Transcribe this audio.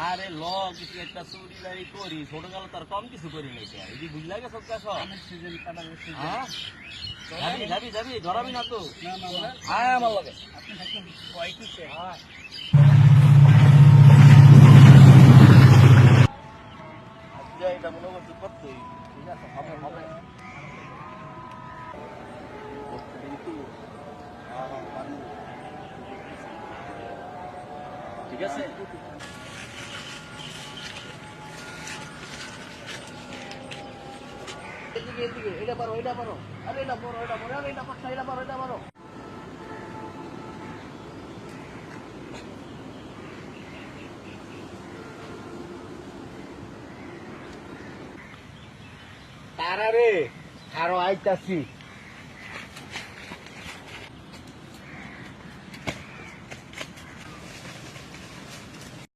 আরে ল কিছু একটা চুরি দাঁড়ি করি ছোটকালে তার কম কিছু করি নাই এই যে বুঝলা গেছে যাবি যাবি যাবি ধরাবি না তো আয় আমার লগে এটা মনে করছি করতেই ঠিক আছে হবে হবে ঠিক আছে এদিকে এদিকে এটা পারো আরে এটা পারো আরে এটা পারো এটা পারো তারা রে আরো আইতাছি